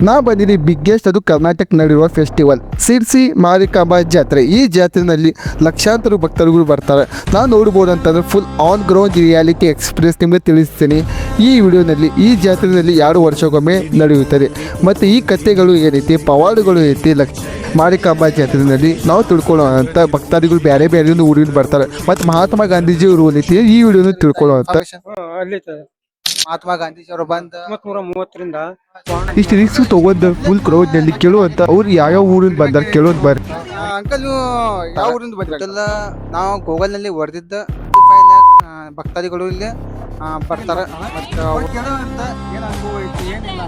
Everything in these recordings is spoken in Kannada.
ನಾ ಬಂದಿನಿ ಬಿಗ್ಗೆಸ್ಟ್ ಅದು ಕರ್ನಾಟಕ ನಡೆಯುವ ಫೆಸ್ಟಿವಲ್ ಸಿರ್ಸಿ ಮಾರಿಕಾಂಬಾ ಜಾತ್ರೆ. ಈ ಜಾತ್ರೆಯಲ್ಲಿ ಲಕ್ಷಾಂತರ ಭಕ್ತರುಗಳು ಬರ್ತಾರೆ. ನಾನು ನೋಡ್ಬೋದು ಅಂತಂದ್ರೆ full on ground reality express ನಿಮಗೆ ತಿಳಿಸ್ತೀನಿ ಈ ವಿಡಿಯೋನಲ್ಲಿ. ಈ ಜಾತ್ರೆಯಲ್ಲಿ 2 ವರ್ಷಕ್ಕೊಮ್ಮೆ ನಡೆಯುತ್ತದೆ ಮತ್ತು ಈ ಕಥೆಗಳು ಏನೈತಿ, ಪವಾಡಗಳು ಏನೈತಿ ಮಾರಿಕಾಂಬಾ ಜಾತ್ರೆಯಲ್ಲಿ ನಾವು ತಿಳ್ಕೊಳ್ಳೋಂಥ ಭಕ್ತಾದಿಗಳು ಬೇರೆ ಬೇರೆ ಊರಿಂದ ಬರ್ತಾರೆ. ಮತ್ತು ಮಹಾತ್ಮ ಗಾಂಧೀಜಿ ಅವರು ಏನೈತಿ ಈ ವಿಡಿಯೋನ ತಿಳ್ಕೊಳ್ಳೋಂಥ ಮಹಾತ್ಮ ಗಾಂಧೀಜಿ ಅವರು ಬಂದ 1930ರಿಂದ ಇಷ್ಟು ರಿಸ್ಕ್ ತಗೊಂಡ ಫುಲ್ ಕ್ರೌಡ್ ನಲ್ಲಿ ಕೇಳುವಂತ ಅವ್ರು ಯಾವ ಊರಿಂದ ಬಂದಾರ ಕೇಳೋದ್ ಬರ್ರಿ. ಅಂಕಲ್ ನೀವು ಯಾವ ಊರಿಂದ ಬಂದಿರಲ್ಲ? ನಾವು ಗೂಗಲ್ ನಲ್ಲಿ ಹೊಡೆದಿದ್ದ ಭಕ್ತಾದಿಗಳು ಇಲ್ಲಿ ಬರ್ತಾರ. ಮತ್ತೆ ಅವ್ರು ಕೇಳೋಂತ ಏನ್ ಅನುಭವ ಐತಿ ಏನಿಲ್ಲ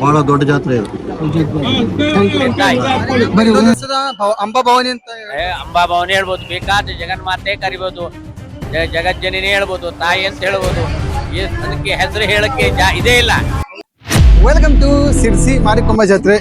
ಬಹಳ ದೊಡ್ಡ ಜಾತ್ರೆ ಇದು. ಬರೀ ಅಂಬಾಭವಾನಿ ಅಂತ ಅಂಬಾಭವಾನಿ ಹೇಳ್ಬೋದು, ಬೇಕಾದ ಜಗನ್ಮಾತೆ ಕರಿಬೋದು, ಜಗಜ್ಜನಿನೇ ಹೇಳ್ಬೋದು, ತಾಯಿ ಅಂತ ಹೇಳ್ಬೋದು. ಅದಕ್ಕೆ ಹೆಸರು ಹೇಳಕ್ಕೆ ಇದೇ ಇಲ್ಲ. ವೆಲ್ಕಮ್ ಟು ಸಿರ್ಸಿ ಮಾರಿಕಾಂಬಾ ಜಾತ್ರೆ.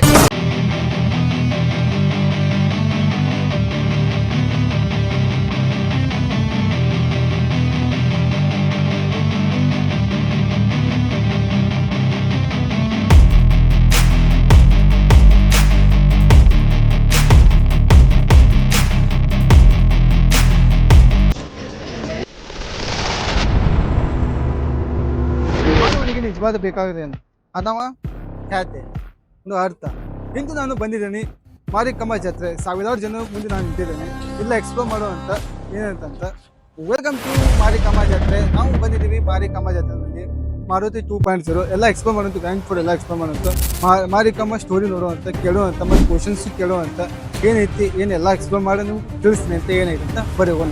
ನಿಜವಾದ ಬೇಕಾಗಿದೆ ಅಥವಾ ಖ್ಯಾತೆ ಒಂದು ಅರ್ಥ. ಇಂದು ನಾನು ಬಂದಿದ್ದೇನೆ ಮಾರಿಕಾಂಬಾ ಜಾತ್ರೆ. ಸಾವಿರಾರು ಜನ ಮುಂದೆ ನಾನು ನಿಂತಿದ್ದೇನೆ ಇಲ್ಲ ಎಕ್ಸ್ಪ್ಲೋರ್ ಮಾಡುವಂತ ಏನಂತ. ವೆಲ್ಕಮ್ ಟು ಮಾರಿಕಾಂಬಾ ಜಾತ್ರೆ. ನಾವು ಬಂದಿದ್ದೀವಿ ಮಾರಿಕಾಂಬಾ ಜಾತ್ರೆಯಲ್ಲಿ ಮಾರುತಿ 2.0 ಎಲ್ಲ ಎಕ್ಸ್ಪ್ಲೋರ್ ಮಾಡುವಂಥ, ಗ್ಯಾಂಗ್ ಫುಡ್ ಎಲ್ಲ ಎಕ್ಸ್ಪ್ಲೋರ್ ಮಾಡುವಂಥ, ಮಾರಿಕಾಂಬಾ ಸ್ಟೋರಿ ನೋಡುವಂಥ, ಕೇಳುವಂಥ ಮತ್ತು ಕ್ವಶನ್ಸ್ ಕೇಳುವಂಥ ಏನೈತಿ ಏನೆಲ್ಲ ಎಕ್ಸ್ಪ್ಲೋರ್ ಮಾಡಿ ನೀವು ತಿಳಿಸ್ತೀನಿ ಅಂತ ಏನೈತಿ ಅಂತ ಬರೆಯೋಣ.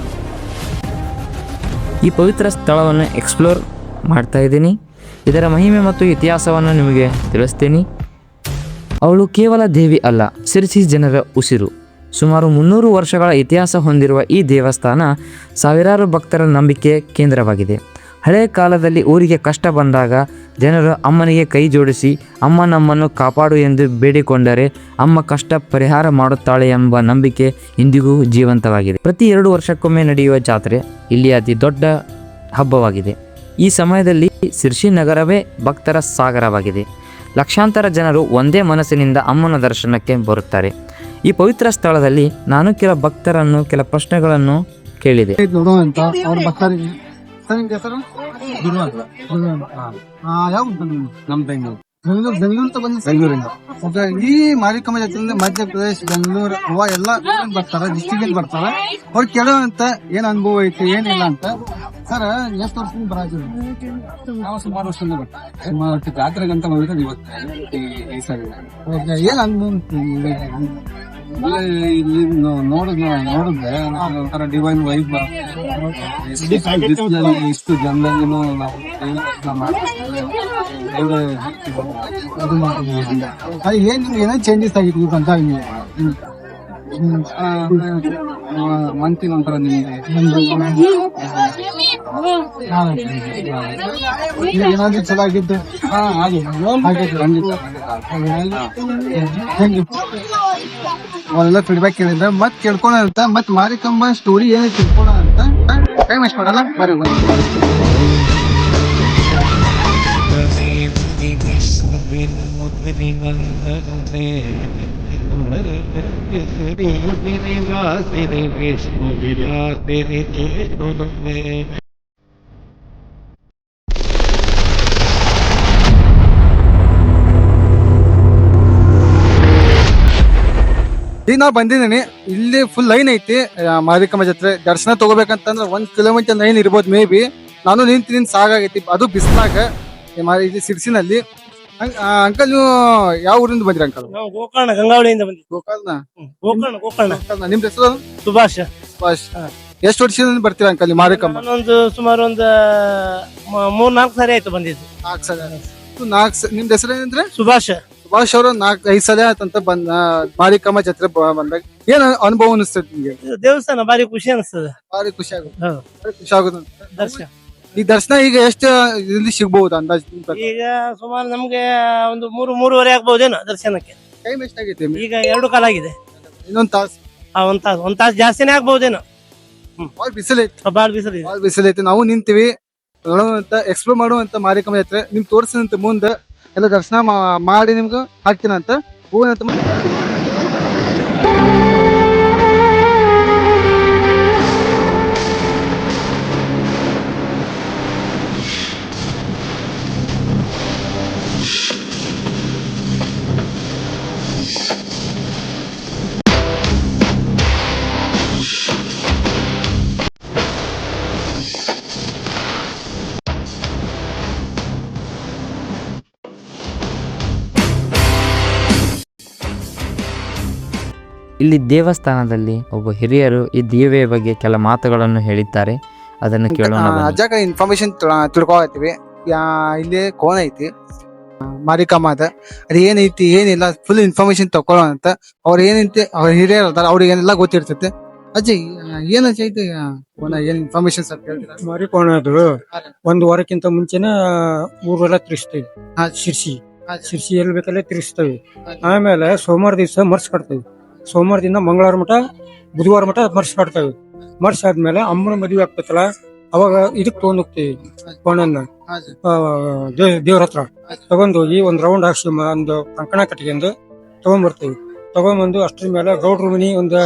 ಈ ಪವಿತ್ರ ಸ್ಥಳವನ್ನು ಎಕ್ಸ್ಪ್ಲೋರ್ ಮಾಡ್ತಾ ಇದ್ದೀನಿ. ಇದರ ಮಹಿಮೆ ಮತ್ತು ಇತಿಹಾಸವನ್ನು ನಿಮಗೆ ತಿಳಿಸ್ತೀನಿ. ಅವಳು ಕೇವಲ ದೇವಿ ಅಲ್ಲ, ಸಿರ್ಸಿ ಜನರ ಉಸಿರು. ಸುಮಾರು 300 ವರ್ಷಗಳ ಇತಿಹಾಸ ಹೊಂದಿರುವ ಈ ದೇವಸ್ಥಾನ ಸಾವಿರಾರು ಭಕ್ತರ ನಂಬಿಕೆ ಕೇಂದ್ರವಾಗಿದೆ. ಹಳೆಯ ಕಾಲದಲ್ಲಿ ಊರಿಗೆ ಕಷ್ಟ ಬಂದಾಗ ಜನರು ಅಮ್ಮನಿಗೆ ಕೈ ಜೋಡಿಸಿ ಅಮ್ಮ ನಮ್ಮನ್ನು ಕಾಪಾಡು ಎಂದು ಬೇಡಿಕೊಂಡರೆ ಅಮ್ಮ ಕಷ್ಟ ಪರಿಹಾರ ಮಾಡುತ್ತಾಳೆ ಎಂಬ ನಂಬಿಕೆ ಇಂದಿಗೂ ಜೀವಂತವಾಗಿದೆ. ಪ್ರತಿ 2 ವರ್ಷಕ್ಕೊಮ್ಮೆ ನಡೆಯುವ ಜಾತ್ರೆ ಇಲ್ಲಿ ಅತಿ ದೊಡ್ಡ ಹಬ್ಬವಾಗಿದೆ. ಈ ಸಮಯದಲ್ಲಿ ಸಿರ್ಸಿ ನಗರವೇ ಭಕ್ತರ ಸಾಗರವಾಗಿದೆ. ಲಕ್ಷಾಂತರ ಜನರು ಒಂದೇ ಮನಸ್ಸಿನಿಂದ ಅಮ್ಮನ ದರ್ಶನಕ್ಕೆ ಬರುತ್ತಾರೆ. ಈ ಪವಿತ್ರ ಸ್ಥಳದಲ್ಲಿ ನಾನು ಕೆಲ ಭಕ್ತರನ್ನು ಕೆಲ ಪ್ರಶ್ನೆಗಳನ್ನು ಕೇಳಿದೆ. ನೋಡುವಂತ ಅವ್ರ ಭಕ್ತರಿಗೆ ಯಾವ ನಮ್ ಬೆಂಗಳೂರು ಬೆಂಗಳೂರು ಅಂತ ಬಂದ ಬೆಂಗಳೂರಿಂದ ಈ ಮಾರಿಕಾಂಬಾ ಜಾತ್ರೆ ಮಧ್ಯಪ್ರದೇಶ, ಬೆಂಗಳೂರು, ಗೋವಾ ಎಲ್ಲ ಬರ್ತಾರ, ಡಿಸ್ಟ್ರಿಕ್ಟ್ ಬರ್ತಾರ. ಅವ್ರು ಕೇಳೋಂತ ಏನ್ ಅನುಭವ ಐತಿ ಏನಿಲ್ಲ ಅಂತ. ಸರ್ ಎಷ್ಟು ವರ್ಷದಿಂದ ಬರಾಜು? ನಾವು ಸುಮಾರು ವರ್ಷದಿಂದ ಬರ್ತೀವಿ. ಜಾತ್ರೆಗಂತ ಬಂದಿರೋದು ಇವತ್ತು ಈ ಸರಿ. ಏನ್ ಅನುಭವ ಇಲ್ಲಿ ನೋಡಿದ್ರೆ ಒಂಥರ ಡಿವೈನ್ ವೈಬ್. ಇಷ್ಟು ಜನರಲ್ಲಿನೂ ಅದು ಏನ್ ನಿಮ್ಗೆ ಏನೋ ಚೇಂಜಸ್ ಆಗಿತ್ತು ಅಂತ ಮಂತಿನ ಒಂಥರ ಏನಾದ್ರು ಚಲೋ ಆಗಿದ್ದು ಅವೆಲ್ಲ ಫೀಡ್ಬ್ಯಾಕ್ ಕೇಳಿದ್ರೆ ಮತ್ ಕೇಳ್ಕೊಳ ಅಂತ, ಮತ್ ಮಾರಿಕಾಂಬಾ ಸ್ಟೋರಿ ಏನೇ ತಿಳ್ಕೊಳ ಅಂತ. ಟೈಮ್ ವೇಸ್ಟ್ ಮಾಡಲ್ಲ, ಬರೀ ಈಗ ನಾವು ಬಂದಿದ್ದೀನಿ. ಇಲ್ಲಿ ಫುಲ್ ಲೈನ್ ಐತಿ. ಮಾರಿಕಾಂಬಾ ಜಾತ್ರೆ ದರ್ಶನ ತಗೋಬೇಕಂತಂದ್ರೆ 1 ಕಿಲೋಮೀಟರ್ ಲೈನ್ ಇರ್ಬೋದು ಮೇ ಬಿ. ನಾನು ನಿಂತು ಸಾಕಾಗೈತಿ, ಅದು ಬಿಸಿಲಾಗ ಇದು ಸಿರ್ಸಿನಲ್ಲಿ. ಅಂಕಲ್ ನೀವು ಯಾವ ಊರಿಂದ ಬಂದ್ರಿ ಅಂಕಲ್? ನಾವು ಗೋಕರ್ಣ ಗಂಗಾವಳಿಯಿಂದ ಬಂದಿದ್ವಿ. ಗೋಕರ್ಣ. ನಿಮ್ ಹೆಸರು? ಸುಭಾಷ್. ಎಷ್ಟು ವರ್ಷದಿಂದ ಬರ್ತೀರಾ ಅಂಕಲ್ ಮಾರಿಕಾಂಬಾ? ಸುಮಾರು ಒಂದು 3-4 ಸಾರಿ ಆಯ್ತು ಬಂದಿದ್ದು. 4 ಸಲ. ನಿಮ್ದು ಹೆಸರು ಏನಂದ್ರೆ? ಸುಭಾಷ್. ಸುಭಾಷ್ ಅವರು 4-5 ಸಲ ಆಯ್ತಂತ ಬಂದ ಮಾರಿಕಾಂಬಾ ಜಾತ್ರೆ ಬಂದಾಗ ಏನ್ ಅನುಭವ ಅನಿಸ್ತದೆ ನಿಮ್ಗೆ? ದೇವಸ್ಥಾನ ಭಾರಿ ಖುಷಿ ಅನಿಸ್ತದೆ. ಭಾರಿ ಖುಷಿ ಆಗುತ್ತೆ. ಹೌದು. ಖುಷಿ ಆಗುತ್ತೆ. ದರ್ಶನ ಈ ದರ್ಶನ ಈಗ ಎಷ್ಟು ಇಲ್ಲಿ ಸಿಗ್ಬಹುದು ಅಂದಾಜು? ಈಗ ಸುಮಾರು ನಮ್ಗೆ ಒಂದು 3-3:30 ಆಗ್ಬಹುದೇನೋ ದರ್ಶನಕ್ಕೆ. ಟೈಮ್ ಎಷ್ಟಾಗೈತೆ? ಈಗ 2 ಕಾಲ ಆಗಿದೆ. ಇನ್ನೊಂದ್ ತಾಸು. ಒಂದ್ ತಾಸು ಜಾಸ್ತಿನೇ ಆಗ್ಬಹುದೇನೋ. ಭಾಳ ಬಿಸಿಲೈತಿ. ಬಾಳ್ ಬಿಸಿಲು ಇದೆ. ಭಾಳ ಬಿಸಿಲೈತಿ. ನಾವು ನಿಂತೀವಿ ನೋಡುವಂತ ಎಕ್ಸ್ಪ್ಲೋರ್ ಮಾಡುವಂತ ಮಾರಿಕಮ್ಮ ಜಾತ್ರೆ ನಿಮ್ಗೆ ತೋರಿಸಿದಂತ ಮುಂದೆ ಎಲ್ಲ ದರ್ಶನ ಮಾಡಿ ನಿಮ್ಗೆ ಹಾಕ್ತೀನಂತ ಹೋಗೋಣಂತ. ಇಲ್ಲಿ ದೇವಸ್ಥಾನದಲ್ಲಿ ಒಬ್ಬ ಹಿರಿಯರು ಈ ದೇವಿಯ ಬಗ್ಗೆ ಕೆಲ ಮಾತುಗಳನ್ನು ಹೇಳಿದ್ದಾರೆ. ಅದನ್ನು ಕೇಳೋಣ ಬನ್ನಿ. ಅಜ್ಜಾಗ ಇನ್ಫಾರ್ಮೇಶನ್ ತಿಳ್ಕೊಳತ್ತೀವಿ. ಇಲ್ಲಿ ಕೋಣ ಐತಿ ಮಾರಿಕಮ್ಮ ಅದ, ಅದು ಏನೈತಿ ಏನಿಲ್ಲ ಫುಲ್ ಇನ್ಫಾರ್ಮೇಶನ್ ತಕೊಳ್ಳೋಣ ಅಂತ. ಅವ್ರ ಏನೈತಿ ಅವ್ರ ಹಿರಿಯರು ಅದಾರ, ಅವ್ರಿಗೆ ಏನೆಲ್ಲ ಗೊತ್ತಿರ್ತೈತೆ. ಅಜ್ಜಿ ಏನ್ ಐತಿ ಕೋಣ ಏನ್ ಇನ್ಫಾರ್ಮೇಶನ್ ಸ್ವಲ್ಪ ಹೇಳ್ತೀರಾ? ಮಾರಿಕೋಣ ಅದು ಒಂದು ವಾರಕ್ಕಿಂತ ಮುಂಚೆನೆ ಊರೆಲ್ಲ ತಿರ್ಸ್ತೇವೆ. ಶಿರ್ಸಿ ಎಲ್ಲಿ ಬೇಕಲ್ಲೇ ತಿರ್ಸ್ತೇವೆ. ಆಮೇಲೆ ಸೋಮವಾರ ದಿವಸ ಮರ್ಸ್ ಕಟ್ತೇವೆ. ಸೋಮವಾರದಿಂದ ಮಂಗಳವಾರ ಮಠ ಬುಧವಾರ ಮಠ ಮರ್ಸ್ ಕಟ್ತೇವೆ. ಮರ್ಸ್ ಆದ್ಮೇಲೆ ಅಮ್ಮನ ಮದುವೆ ಆಗ್ತೈತಲ್ಲ, ಅವಾಗ ಇದಕ್ ತಗೊಂಡ್ ಹೋಗ್ತೀವಿ ಕೋಣನ್ನ ದೇವ್ರ ಹತ್ರ ತಗೊಂಡೋಗಿ ಒಂದ್ ರೌಂಡ್ ಹಾಕ್ಸಿ ಒಂದು ಕಂಕಣ ಕಟ್ಕೊಂಡು ತಗೊಂಡ್ಬರ್ತೀವಿ. ತಗೊಂಡ್ಬಂದು ಅಷ್ಟ್ರ ಮೇಲೆ ಗೌಡ್ರ ಮನಿ ಒಂದು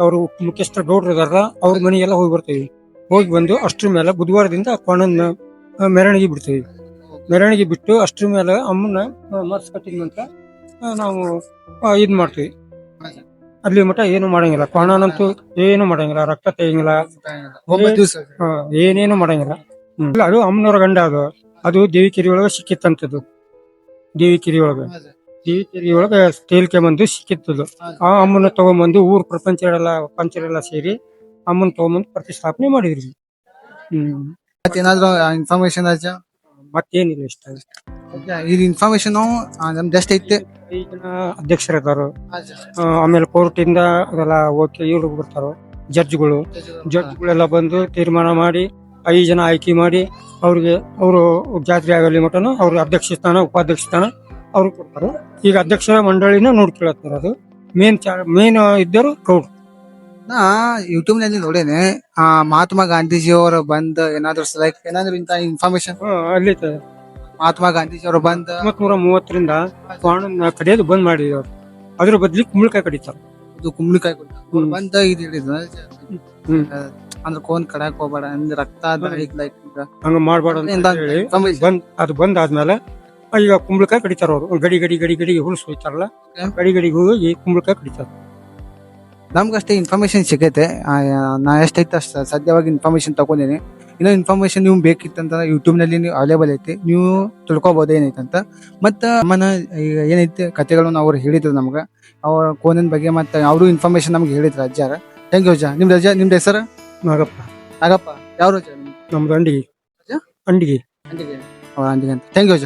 ಅವ್ರು ಮುಖ್ಯಸ್ಥ ಗೌಡ್ರು ಇದಾರಲ್ಲ ಅವ್ರ ಮನೆಗೆಲ್ಲ ಹೋಗಿ ಬರ್ತೀವಿ. ಹೋಗಿ ಬಂದು ಅಷ್ಟ್ರ ಮೇಲೆ ಬುಧವಾರದಿಂದ ಕೋಣನ್ನ ಮೆರವಣಿಗೆ ಬಿಡ್ತೀವಿ. ಮೆರವಣಿಗೆ ಬಿಟ್ಟು ಅಷ್ಟ್ರ ಮೇಲೆ ಅಮ್ಮನ ಮರ್ಸ್ ಕಟ್ಟಿದ ನಂತರ ನಾವು ಇದ್ ಮಾಡ್ತೀವಿ. ಅಲ್ಲಿ ಮಠ ಏನು ಮಾಡಂಗಿಲ್ಲ, ಕೋಣನಂತೂ ಏನು ಮಾಡಂಗಿಲ್ಲ, ರಕ್ತ ತೆಗಿಂಗಿಲ್ಲ, ಏನೇನು ಮಾಡಂಗಿಲ್ಲ. ಅದು ಅಮ್ಮನವ್ರ ಗಂಡ ಅದು ದೇವಿಕೆರೆ ಒಳಗ ಸಿಕ್ಕಿತ್ತಂತದ್ದು. ದೇವಿಕೆರೆ ಒಳಗ ತೇಲ್ಕೆ ಬಂದು ಸಿಕ್ಕಿತ್ತದು. ಆ ಅಮ್ಮನ ತಗೊಂಬಂದು ಊರ್ ಪಂಚರೆಲ್ಲ ಸೇರಿ ಅಮ್ಮನ್ ತಗೊಂಬಂದು ಪ್ರತಿಷ್ಠಾಪನೆ ಮಾಡಿದ್ರಿ. ಮತ್ತೇನಾದ್ರು ಇನ್ಫಾರ್ಮೇಶನ್ ಅಜ್ಜ? ಮತ್ತೇನಿಲ್ಲ, ಇಷ್ಟ. ಇದು ಇನ್ಫಾರ್ಮೇಶನ್ ನಮ್ದು ಎಷ್ಟು ಐತೆ? 5 ಜನ ಅಧ್ಯಕ್ಷರಿದ್ದಾರು. ಆಮೇಲೆ ಕೋರ್ಟ್ ಇಂದ ಅದೆಲ್ಲ ಓಕೆ ಇವ್ರು ಬರ್ತಾರೋ ಜಡ್ಜ್ಗಳೆಲ್ಲ ಬಂದು ತೀರ್ಮಾನ ಮಾಡಿ 5 ಜನ ಆಯ್ಕೆ ಮಾಡಿ ಅವ್ರಿಗೆ ಅವರು ಜಾತ್ರೆ ಆಗಲಿ ಮಟನು ಅವ್ರ ಅಧ್ಯಕ್ಷ ಸ್ಥಾನ ಉಪಾಧ್ಯಕ್ಷ ಸ್ಥಾನ ಅವ್ರಿಗೆ ಕೊಡ್ತಾರೆ. ಈಗ ಅಧ್ಯಕ್ಷರ ಮಂಡಳಿನ ನೋಡ್ಕೊಳತ್ತಾರ. ಅದು ಮೇನ್ ಇದ್ದರು ಗೌಡ್ರು. ನಾ ಯೂಟ್ಯೂಬ್ ನಲ್ಲಿ ನೋಡೇನೆ, ಮಹಾತ್ಮ ಗಾಂಧೀಜಿ ಅವರು ಬಂದ್ ಏನಾದ್ರು ಏನಾದ್ರು ಇಂತ ಇನ್ಫಾರ್ಮೇಶನ್ ಅಲ್ಲಿ ಮಹಾತ್ಮ ಗಾಂಧೀಜಿ ಅವರು ಬಂದ್ 1930ರಿಂದ ಕೋಣನ್ನ ಕಡಿಯೋದು ಬಂದ್ ಮಾಡಿದ್ರು. ಅದ್ರ ಬದ್ಲಿ ಕುಂಬಳಕಾಯಿ ಕಡಿತಾರ. ಇದು ಕುಂಬಳಕಾಯಿ ಬಂದ ಇದು ಹೇಳಿದ್ರು ಅಂದ್ರೆ ಕೋನ್ ಕಡಾಕ್ ಹೋಗ್ಬೇಡ ಅಂದ್ರೆ ರಕ್ತ ಹಂಗ ಮಾಡ್ಬಾರ್ದು ಅಂತ ಹೇಳಿ ಅದು ಬಂದ್ ಆದ್ಮೇಲೆ ಈಗ ಕುಂಬಳಕಾಯಿ ಕಡಿತಾರ. ಅವ್ರು ಗಡಿ ಹುಲ್ಸ್ ಹೋಯ್ತಾರಲ್ಲ, ಗಡಿ ಹೋಗಿ ಕುಂಬಳಕಾಯಿ ಕಡಿತಾರ. ನಮ್ಗಷ್ಟೇ ಇನ್ಫಾರ್ಮೇಶನ್ ಸಿಗೈತೆ. ನಾ ಎಷ್ಟೈತೆ ಅಷ್ಟ ಸದ್ಯವಾಗಿ ಇನ್ಫಾರ್ಮೇಶನ್ ತಗೊಂಡಿನಿ. ಇನ್ನೂ ಇನ್ಫಾರ್ಮೇಶನ್ ನೀವು ಬೇಕಿತ್ತಂತ ಯೂಟ್ಯೂಬ್ ನಲ್ಲಿ ನೀವು ಅವೈಲೇಬಲ್ ಐತಿ, ನೀವು ತಿಳ್ಕೊಬಹುದು ಏನೈತಂತ. ಮತ್ತ ಅಮ್ಮನ ಈಗ ಏನೈತಿ ಕಥೆಗಳನ್ನು ಅವ್ರು ಹೇಳಿದ್ರು ನಮ್ಗ, ಅವ್ರ ಕೋನಿನ ಬಗ್ಗೆ. ಮತ್ತೆ ಅವರು ಇನ್ಫಾರ್ಮೇಶನ್ ನಮ್ಗೆ ಹೇಳಿದ್ರು ಅಜ್ಜಾರ. ಥ್ಯಾಂಕ್ ಯು ಅಜ್ಜ. ನಿಮ್ದು ಹೆಸರು? ನಾಗಪ್ಪ. ಯಾವ ಅಜ್ಜ? ನಮ್ದು ಅಂಡಿಗೆ. ಥ್ಯಾಂಕ್ ಯು ಅಜ್ಜ.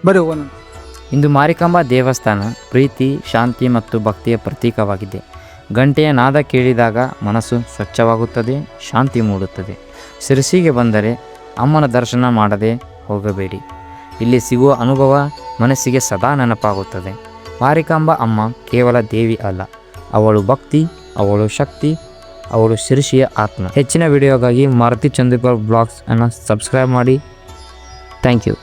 ಬರ್ರಿ ಹೋಗೋಣ. ಇಂದು ಮಾರಿಕಾಂಬಾ ದೇವಸ್ಥಾನ ಪ್ರೀತಿ, ಶಾಂತಿ ಮತ್ತು ಭಕ್ತಿಯ ಪ್ರತೀಕವಾಗಿದೆ. ಗಂಟೆಯ ನಾದ ಕೇಳಿದಾಗ ಮನಸ್ಸು ಸ್ವಚ್ಛವಾಗುತ್ತದೆ, ಶಾಂತಿ ಮೂಡುತ್ತದೆ. ಶಿರಸಿಗೆ ಬಂದರೆ ಅಮ್ಮನ ದರ್ಶನ ಮಾಡದೆ ಹೋಗಬೇಡಿ. ಇಲ್ಲಿ ಸಿಗುವ ಅನುಭವ ಮನಸ್ಸಿಗೆ ಸದಾ ನೆನಪಾಗುತ್ತದೆ. ಮಾರಿಕಾಂಬಾ ಅಮ್ಮ ಕೇವಲ ದೇವಿ ಅಲ್ಲ, ಅವಳು ಭಕ್ತಿ, ಅವಳು ಶಕ್ತಿ, ಅವಳು ಶಿರಸಿಯ ಆತ್ಮ. ಹೆಚ್ಚಿನ ವಿಡಿಯೋಗಾಗಿ ಮಾರುತಿ ಚಂದ್ರಕರ್ ಬ್ಲಾಗ್ಸ್ ಅನ್ನು ಸಬ್ಸ್ಕ್ರೈಬ್ ಮಾಡಿ. Thank you.